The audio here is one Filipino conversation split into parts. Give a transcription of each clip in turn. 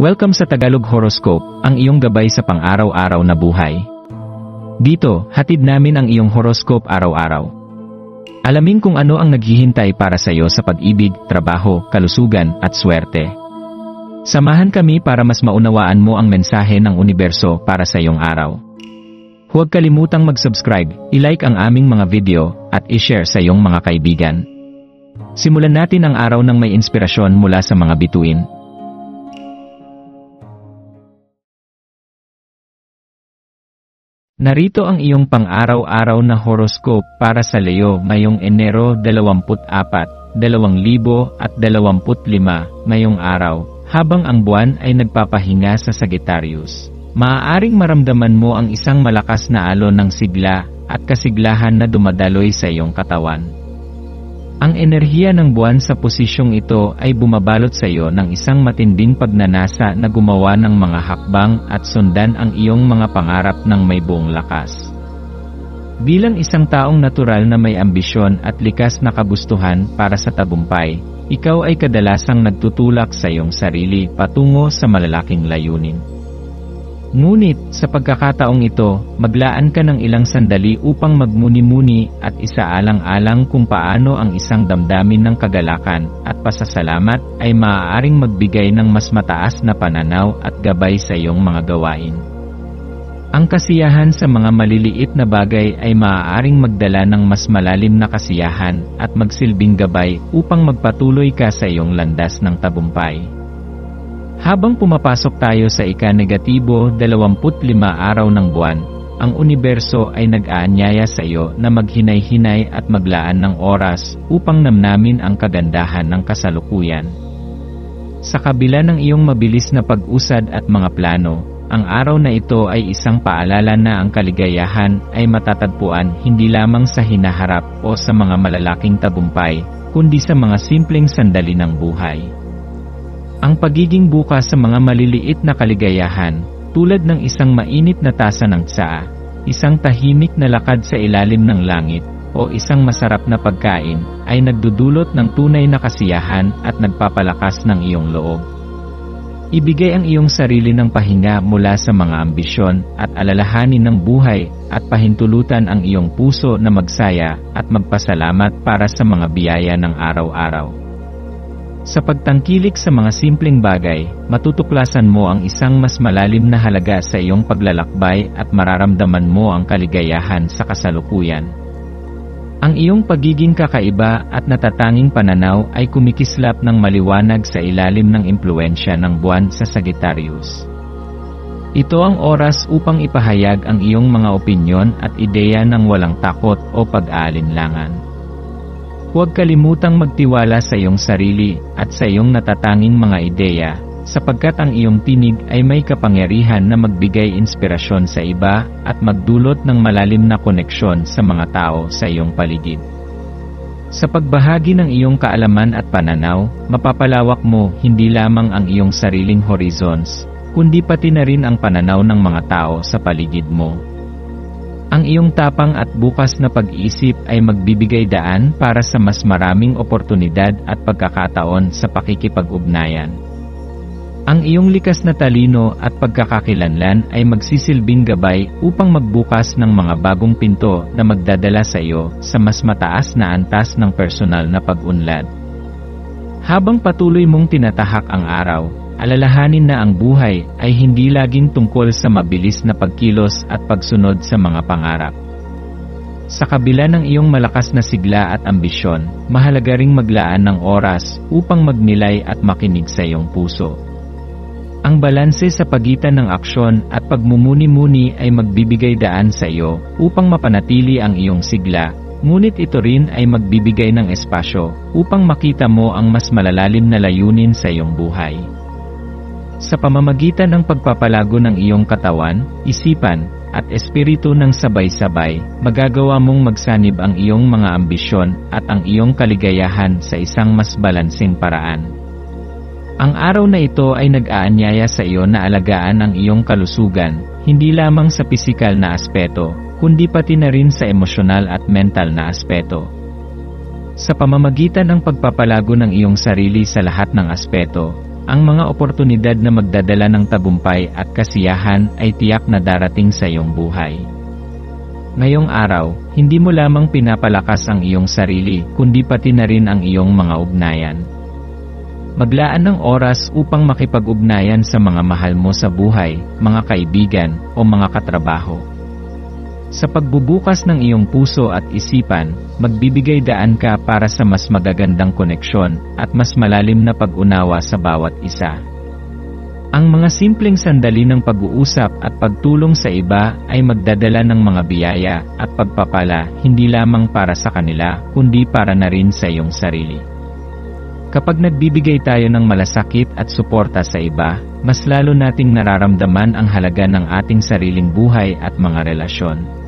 Welcome sa Tagalog Horoscope, ang iyong gabay sa pang-araw-araw na buhay. Dito, hatid namin ang iyong horoscope araw-araw. Alamin kung ano ang naghihintay para sa iyo sa pag-ibig, trabaho, kalusugan, at swerte. Samahan kami para mas maunawaan mo ang mensahe ng universo para sa iyong araw. Huwag kalimutang mag-subscribe, i-like ang aming mga video, at i-share sa iyong mga kaibigan. Simulan natin ang araw ng may inspirasyon mula sa mga bituin. Narito ang iyong pang-araw-araw na horoscope para sa Leo ngayong Enero 24, 2025 ngayong araw, habang ang buwan ay nagpapahinga sa Sagittarius. Maaaring maramdaman mo ang isang malakas na alon ng sigla at kasiglahan na dumadaloy sa iyong katawan. Ang enerhiya ng buwan sa posisyong ito ay bumabalot sa iyo ng isang matinding pagnanasa na gumawa ng mga hakbang at sundan ang iyong mga pangarap ng may buong lakas. Bilang isang taong natural na may ambisyon at likas na kagustuhan para sa tagumpay, ikaw ay kadalasang nagtutulak sa iyong sarili patungo sa malalaking layunin. Ngunit, sa pagkakataong ito, maglaan ka ng ilang sandali upang magmuni-muni at isaalang-alang kung paano ang isang damdamin ng kagalakan at pasasalamat ay maaaring magbigay ng mas mataas na pananaw at gabay sa iyong mga gawain. Ang kasiyahan sa mga maliliit na bagay ay maaaring magdala ng mas malalim na kasiyahan at magsilbing gabay upang magpatuloy ka sa iyong landas ng tagumpay. Habang pumapasok tayo sa ika-negatibo 25 araw ng buwan, ang universo ay nag-aanyaya sa iyo na maghinay-hinay at maglaan ng oras upang namnamin ang kagandahan ng kasalukuyan. Sa kabila ng iyong mabilis na pag-usad at mga plano, ang araw na ito ay isang paalala na ang kaligayahan ay matatagpuan hindi lamang sa hinaharap o sa mga malalaking tagumpay, kundi sa mga simpleng sandali ng buhay. Ang pagiging bukas sa mga maliliit na kaligayahan, tulad ng isang mainit na tasa ng tsaa, isang tahimik na lakad sa ilalim ng langit, o isang masarap na pagkain, ay nagdudulot ng tunay na kasiyahan at nagpapalakas ng iyong loob. Ibigay ang iyong sarili ng pahinga mula sa mga ambisyon at alalahanin ng buhay at pahintulutan ang iyong puso na magsaya at magpasalamat para sa mga biyaya ng araw-araw. Sa pagtangkilik sa mga simpleng bagay, matutuklasan mo ang isang mas malalim na halaga sa iyong paglalakbay at mararamdaman mo ang kaligayahan sa kasalukuyan. Ang iyong pagiging kakaiba at natatanging pananaw ay kumikislap ng maliwanag sa ilalim ng impluwensya ng buwan sa Sagittarius. Ito ang oras upang ipahayag ang iyong mga opinyon at ideya ng walang takot o pag-aalinlangan. Huwag kalimutang magtiwala sa iyong sarili at sa iyong natatanging mga ideya, sapagkat ang iyong tinig ay may kapangyarihan na magbigay inspirasyon sa iba at magdulot ng malalim na koneksyon sa mga tao sa iyong paligid. Sa pagbahagi ng iyong kaalaman at pananaw, mapapalawak mo hindi lamang ang iyong sariling horizons, kundi pati na rin ang pananaw ng mga tao sa paligid mo. Ang iyong tapang at bukas na pag-iisip ay magbibigay daan para sa mas maraming oportunidad at pagkakataon sa pakikipag-ugnayan. Ang iyong likas na talino at pagkakakilanlan ay magsisilbing gabay upang magbukas ng mga bagong pinto na magdadala sa iyo sa mas mataas na antas ng personal na pag-unlad. Habang patuloy mong tinatahak ang araw, alalahanin na ang buhay ay hindi laging tungkol sa mabilis na pagkilos at pagsunod sa mga pangarap. Sa kabila ng iyong malakas na sigla at ambisyon, mahalaga ring maglaan ng oras upang magnilay at makinig sa iyong puso. Ang balanse sa pagitan ng aksyon at pagmumuni-muni ay magbibigay daan sa iyo upang mapanatili ang iyong sigla, ngunit ito rin ay magbibigay ng espasyo upang makita mo ang mas malalalim na layunin sa iyong buhay. Sa pamamagitan ng pagpapalago ng iyong katawan, isipan, at espiritu ng sabay-sabay, magagawa mong magsanib ang iyong mga ambisyon at ang iyong kaligayahan sa isang mas balanseng paraan. Ang araw na ito ay nag-aanyaya sa iyo na alagaan ang iyong kalusugan, hindi lamang sa pisikal na aspeto, kundi pati na rin sa emosyonal at mental na aspeto. Sa pamamagitan ng pagpapalago ng iyong sarili sa lahat ng aspeto, ang mga oportunidad na magdadala ng tagumpay at kasiyahan ay tiyak na darating sa iyong buhay. Ngayong araw, hindi mo lamang pinapalakas ang iyong sarili, kundi pati na rin ang iyong mga ugnayan. Maglaan ng oras upang makipag-ugnayan sa mga mahal mo sa buhay, mga kaibigan, o mga katrabaho. Sa pagbubukas ng iyong puso at isipan, magbibigay daan ka para sa mas magagandang koneksyon at mas malalim na pag-unawa sa bawat isa. Ang mga simpleng sandali ng pag-uusap at pagtulong sa iba ay magdadala ng mga biyaya at pagpapala hindi lamang para sa kanila kundi para na rin sa iyong sarili. Kapag nagbibigay tayo ng malasakit at suporta sa iba, mas lalo nating nararamdaman ang halaga ng ating sariling buhay at mga relasyon.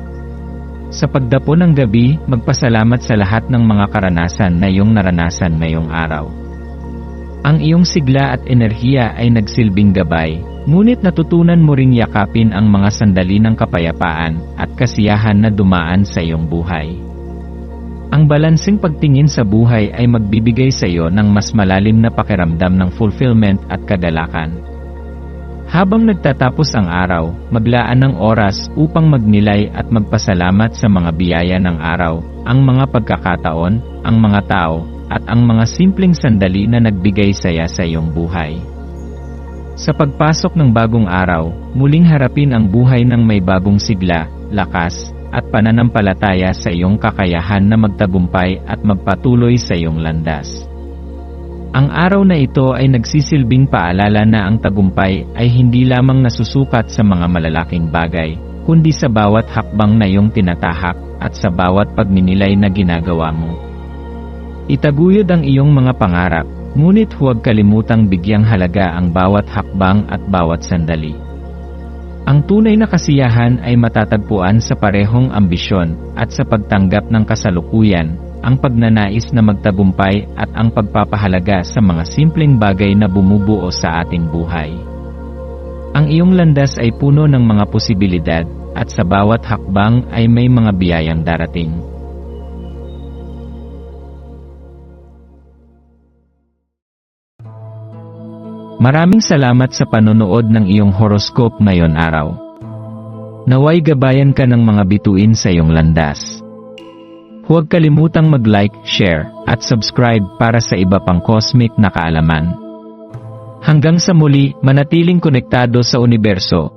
Sa pagdapo ng gabi, magpasalamat sa lahat ng mga karanasan na iyong naranasan ngayong araw. Ang iyong sigla at enerhiya ay nagsilbing gabay, ngunit natutunan mo ring yakapin ang mga sandali ng kapayapaan at kasiyahan na dumaan sa iyong buhay. Ang balanseng pagtingin sa buhay ay magbibigay sa iyo ng mas malalim na pakiramdam ng fulfillment at kagalakan. Habang nagtatapos ang araw, maglaan ng oras upang magnilay at magpasalamat sa mga biyaya ng araw, ang mga pagkakataon, ang mga tao, at ang mga simpleng sandali na nagbigay saya sa iyong buhay. Sa pagpasok ng bagong araw, muling harapin ang buhay ng may bagong sigla, lakas, at pananampalataya sa iyong kakayahan na magtagumpay at magpatuloy sa iyong landas. Ang araw na ito ay nagsisilbing paalala na ang tagumpay ay hindi lamang nasusukat sa mga malalaking bagay, kundi sa bawat hakbang na iyong tinatahak at sa bawat pagninilay na ginagawa mo. Itaguyod ang iyong mga pangarap, ngunit huwag kalimutang bigyang halaga ang bawat hakbang at bawat sandali. Ang tunay na kasiyahan ay matatagpuan sa parehong ambisyon at sa pagtanggap ng kasalukuyan, ang pagnanais na magtagumpay at ang pagpapahalaga sa mga simpleng bagay na bumubuo sa ating buhay. Ang iyong landas ay puno ng mga posibilidad, at sa bawat hakbang ay may mga biyayang darating. Maraming salamat sa panonood ng iyong horoscope ngayon araw. Naway gabayan ka ng mga bituin sa iyong landas. Huwag kalimutang mag-like, share, at subscribe para sa iba pang cosmic na kaalaman. Hanggang sa muli, manatiling konektado sa universo,